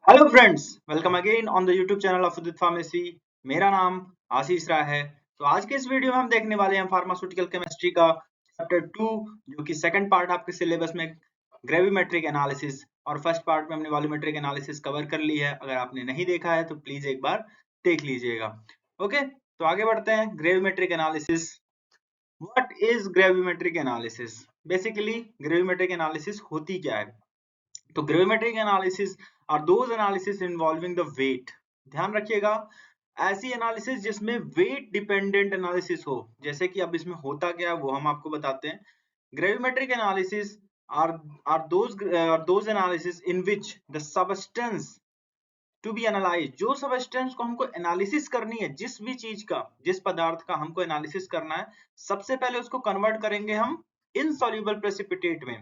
Hello friends, welcome again on the YouTube channel of Udit pharmacy. मेरा नाम आशीष राय है। तो आज के इस वीडियो में हम देखने वाले हैं फार्मास्यूटिकल केमिस्ट्री का चैप्टर 2, जो कि सेकंड पार्ट आपके सिलेबस में ग्रेविमेट्रिक एनालिसिस, और फर्स्ट पार्ट में हमने वॉल्यूमेट्रिक एनालिसिस कवर कर ली है। अगर आपने नहीं देखा है तो प्लीज एक बार देख लीजिएगा। ओके, तो आगे बढ़ते हैं। Gravimetric analysis, what is gravimetric analysis? Basically gravimetric analysis होती क्या है? तो gravimetric analysis are those analysis involving the weight. ध्यान रखिएगा, ऐसी एनालिसिस जिसमें वेट डिपेंडेंट एनालिसिस हो। जैसे कि अब इसमें होता क्या है वो हम आपको बताते हैं। Gravimetric analysis are are those analysis in which the substance to be analyse, जो सबस्टेंस को हमको एनालिसिस करनी है, जिस भी चीज का, जिस पदार्थ का हमको एनालिसिस करना है, सबसे पहले उसको कन्वर्ट करेंगे हम इनसॉल्युबल प्रेसिपिटेट में।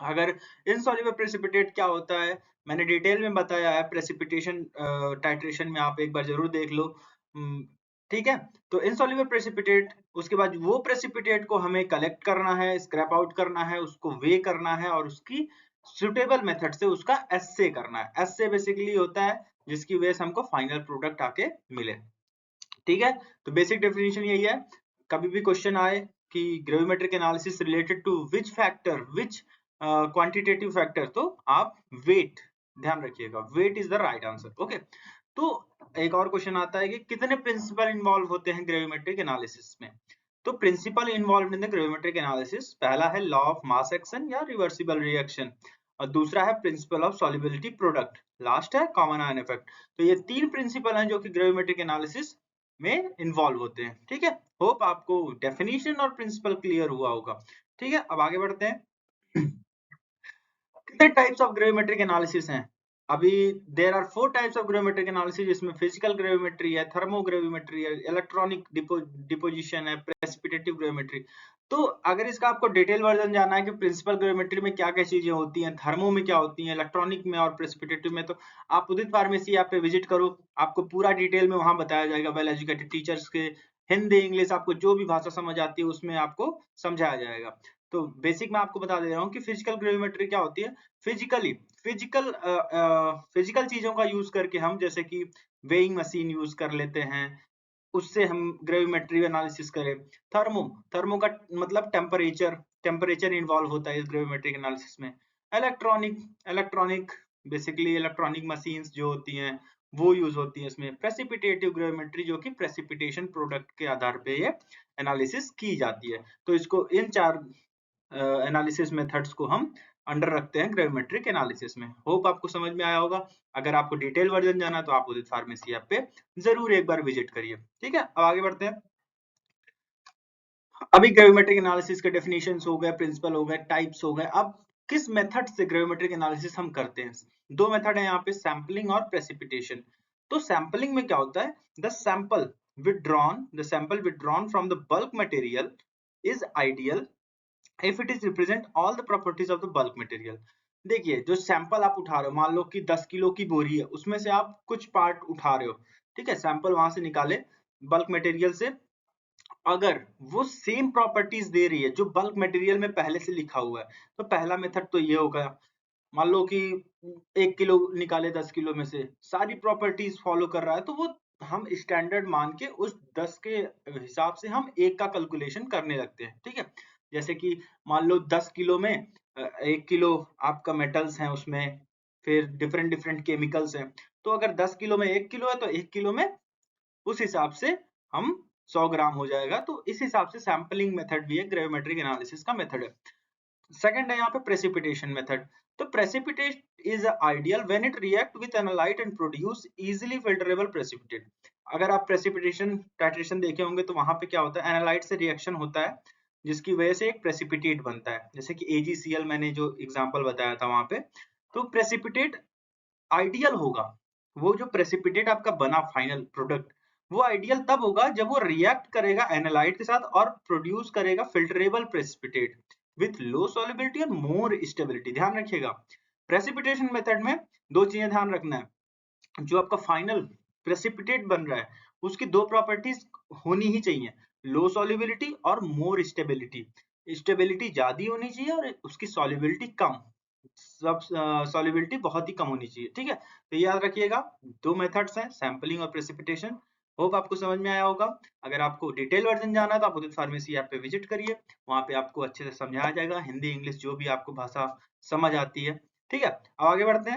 अगर इनसॉल्युबल प्रेसिपिटेट क्या होता है मैंने डिटेल में बताया है, प्रेसिपिटेशन टाइट्रेशन में आप एक बार जरूर देख लो। ठीक है, तो इनसॉल्युबल प्रेसिपिटेट, उसके बाद वो प्रेसिपिटेट को हमें कलेक्ट करना है, स्क्रैप आउट करना है, उसको वे करना है और उसकी सुटेबल मेथड से उसका एस्से करना है। एस्से बेसिकली होता है जिसकी वजह से हमको फाइनल प्रोडक्ट आके मिले। ठीक है, तो बेसिक डेफिनेशन यही है। कभी भी क्वेश्चन आए कि gravimetric analysis related to which factor, which quantitative factor, तो आप वेट ध्यान रखिएगा, weight is the right answer. Okay, तो एक और क्वेश्चन आता है कि कितने प्रिंसिपल इन्वॉल्व होते हैं ग्रेविमेट्रिक एनालिसिस में? तो principle involve in the gravimetric analysis, पहला है लॉ ऑफ मास एक्शन या रिवर्सिबल रिएक्शन, और दूसरा है principle of solubility product, last है कॉमन आयन इफेक्ट। तो ये तीन प्रिंसिपल हैं जो कि ग्रेविमेट्रिक एनालिसिस में इन्वॉल्व होते हैं। ठीक है, होप आपको डेफिनेशन और प्रिंसिपल क्लियर हुआ होगा। ठीक है, अब आगे बढ़ते हैं। कितने टाइप्स ऑफ ग्रेविमेट्रिक एनालिसिस हैं? अभी there are 4 types of gravimetric analysis, जिसमें फिजिकल ग्रेविमेट्री है, थर्मोग्रेविमेट्री है, इलेक्ट्रॉनिक डिपोजिशन है, प्रेसिपिटेटिव ग्रेविमेट्री। तो अगर इसका आपको डिटेल वर्जन जानना है कि प्रिंसिपल ग्रेविमेट्री में क्या क्या चीजें होती हैं, थर्मो में क्या होती हैं, इलेक्ट्रॉनिक में और प्रेसिपिटेटिव में, तो आप उदित फार्मेसी ऐप पे विजिट करो, आपको पूरा डिटेल में वहां बताया जाएगा। वेल एजुकेटेड टीचर्स के हिंदी इंग्लिश, आपको जो भी भाषा समझ आती है उसमें आपको समझाया जाएगा। तो बेसिक मैं आपको बता दे रहा हूँ कि फिजिकल ग्रेविमेट्री क्या होती है। फिजिकली फिजिकल फिजिकल चीजों का यूज करके हम, जैसे कि वेइंग मशीन यूज कर लेते हैं, उससे हम ग्रेविमेट्री एनालिसिस करें। थर्मो, थर्मो का मतलब टेम्परेचर, टेम्परेचर इन्वॉल्व होता है इस ग्रेविमेट्रिक एनालिसिस में। Electronic, electronic basically electronic machines जो होती हैं वो यूज होती है इसमें। प्रेसिपिटेटिव ग्रेविमेट्री, जो कि प्रेसिपिटेशन प्रोडक्ट के आधार पे ये एनालिसिस की जाती है। तो इसको इन चार एनालिसिस मेथड्स को हम अंडर रखते हैं ग्रेविमेट्रिक एनालिसिस में। होप आपको समझ में आया होगा। अगर आपको डिटेल वर्जन जाना है तो आप उदित फार्मेसी ऐप पे जरूर एक बार विजिट करिए। ठीक है, अब आगे बढ़ते हैं। अभी ग्रेविमेट्रिक एनालिसिस के डेफिनेशंस हो गए, प्रिंसिपल हो गए, टाइप्स हो गए। अब किस मेथड से ग्रेविमेट्रिक एनालिसिस हम करते हैं? दो मेथड है यहाँ पे, सैंपलिंग और प्रेसिपिटेशन। तो सैंपलिंग में क्या होता है? The sample from the bulk material is ideal if it is represent all the properties of the bulk material। देखिए, जो सैंपल आप उठा रहे हो, मान लो कि 10 किलो की बोरी है, उसमें से आप कुछ पार्ट उठा रहे हो। ठीक है, सैंपल वहां से निकाले बल्क मटेरियल से। अगर वो सेम प्रॉपर्टीज दे रही है जो बल्क मटेरियल में पहले से लिखा हुआ है, तो पहला मेथड तो ये होगा। मान लो कि 1 किलो निकाले 10 किलो में से, सारी प्रॉपर्टीज फॉलो कर रहा है, तो वो हम स्टैंडर्ड मान के उस 10 के हिसाब से हम एक का कैलकुलेशन करने लगते हैं। ठीक है, जैसे कि मान लो 10 किलो में 1 किलो आपका मेटल्स हैं उसमें, फिर डिफरेंट डिफरेंट केमिकल्स हैं। तो अगर 10 किलो में 1 किलो है तो 1 किलो में उस हिसाब से हम 100 ग्राम हो जाएगा। तो इस हिसाब से सैंपलिंग मेथड भी है, ग्रेविमेट्रिक एनालिसिस का मेथड है। सेकंड है यहाँ पे प्रेसिपिटेशन मेथड। तो precipitate is ideal when it react with analyte and produce easily filterable precipitate. अगर आप प्रेसिपिटेशन टाइट्रेशन देखे होंगे तो वहां पे क्या होता है, एनालाइट से रिएक्शन होता है जिसकी वजह से एक प्रेसिपिटेट बनता है, जैसे कि AgCl मैंने जो एग्जांपल बताया था वहां पे। तो प्रेसिपिटेट आइडियल होगा, वो जो प्रेसिपिटेट आपका बना फाइनल प्रोडक्ट, वो आइडियल तब होगा जब वो रिएक्ट करेगा एनालाइट के साथ और प्रोड्यूस करेगा filterable precipitate with low solubility और मोर स्टेबिलिटी। ध्यान रखिएगा, प्रेसिपिटेशन मेथड में दो चीजें ध्यान रखना है। जो आपका फाइनल प्रेसिपिटेट बन रहा है उसकी दो प्रॉपर्टीज होनी ही चाहिए, लो सॉल्युबिलिटी और मोर स्टेबिलिटी। स्टेबिलिटी ज्यादा होनी चाहिए और उसकी सॉल्युबिलिटी कम। सब सॉल्युबिलिटी बहुत ही कम होनी चाहिए, ठीक है। तो याद रखिएगा, दो मेथड्स हैं, सैंपलिंग और प्रेसिपिटेशन। होप आपको समझ में आया होगा। अगर आपको डिटेल वर्जन जानना है तो आप उदित फार्मेसी ऐप पे विजिट करिए, वहाँ पे आपको अच्छे से समझाया जाएगा, हिंदी इंग्लिश जो भी आपको भाषा समझ आती है, ठीक है। अब आगे बढ़ते हैं।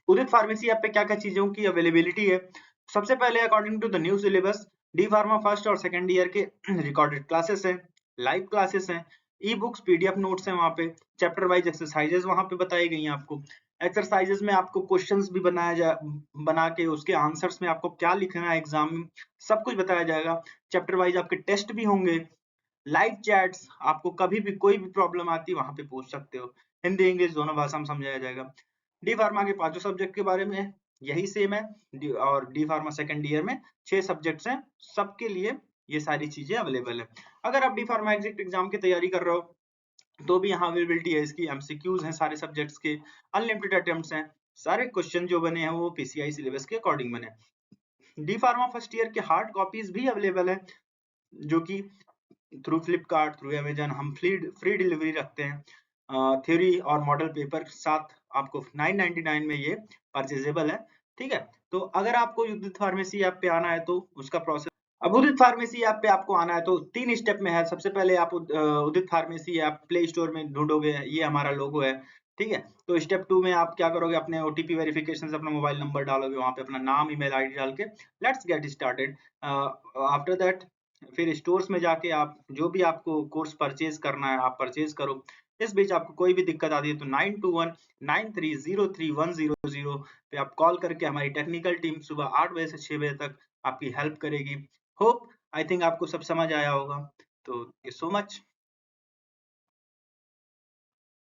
उदित फार्मेसी ऐप पे क्या क्या चीजों की अवेलेबिलिटी है। सबसे पहले according to the new syllabus, D pharma first और सेकंड ईयर के रिकॉर्डेड क्लासेस हैं, लाइव क्लासेस हैं, ई बुक्स पीडीएफ नोट्स हैं, वहाँ पे चैप्टर वाइज एक्सरसाइजेस वहाँ पे बताई गई हैं आपको। एक्सरसाइजेस में आपको क्वेश्चंस भी बना के उसके आंसर्स में आपको क्या लिखना है एग्जाम में, सब कुछ बताया जाएगा। चैप्टर वाइज आपके टेस्ट भी होंगे। लाइव चैट्स, आपको कभी भी कोई भी प्रॉब्लम आती है वहां पे पूछ सकते हो, हिंदी इंग्लिश दोनों भाषा में समझाया जाएगा। डी फार्मा के पांचों सब्जेक्ट के बारे में यही सेम है, और डी फार्मा सेकंड ईयर में 6 सब्जेक्ट्स हैं, सबके लिए ये सारी चीजें अवेलेबल है। अगर आप डी फार्मा एग्जिट एग्जाम की तैयारी कर रहे हो तो भी यहाँ अवेलेबिलिटी है इसकी, एमसीक्यूज हैं सारे सब्जेक्ट्स के, अनलिमिटेड अटेम्प्ट्स हैं, सारे क्वेश्चन जो बने हैं वो पीसीआई सिलेबस के अकॉर्डिंग बने। डी फार्मा फर्स्ट ईयर के हार्ड कॉपीज भी अवेलेबल है, जो कि थ्रू फ्लिपकार्ट, थ्रू अमेजन हम फ्री डिलीवरी रखते हैं। थ्योरी और मॉडल पेपर साथ आपको 999 में ये परचेजेबल है, ठीक है। तो अगर आपको उदित फार्मेसी ऐप पे आना है तो उसका प्रोसेस, अब उदित फार्मेसी ऐप पे आपको आना है तो 3 स्टेप में है। सबसे पहले आप उदित फार्मेसी ऐप प्ले स्टोर में ढूंढोगे, ये हमारा लोगो है, ठीक है। तो स्टेप 2 में आप क्या करोगे, अपने ओटीपी वेरिफिकेशन से अपना मोबाइल नंबर डालोगे, वहां पे अपना नाम ईमेल आईडी डाल के let's get started. After that फिर स्टोर्स में जाके आप जो भी आपको कोर्स परचेज करना है आप परचेज करो। इस बीच आपको कोई भी दिक्कत आती है तो 9219303100 पे आप कॉल करके हमारी टेक्निकल टीम सुबह 8 बजे से 6 बजे तक आपकी हेल्प करेगी। होप आई थिंक आपको सब समझ आया होगा। तो थैंक यू सो मच।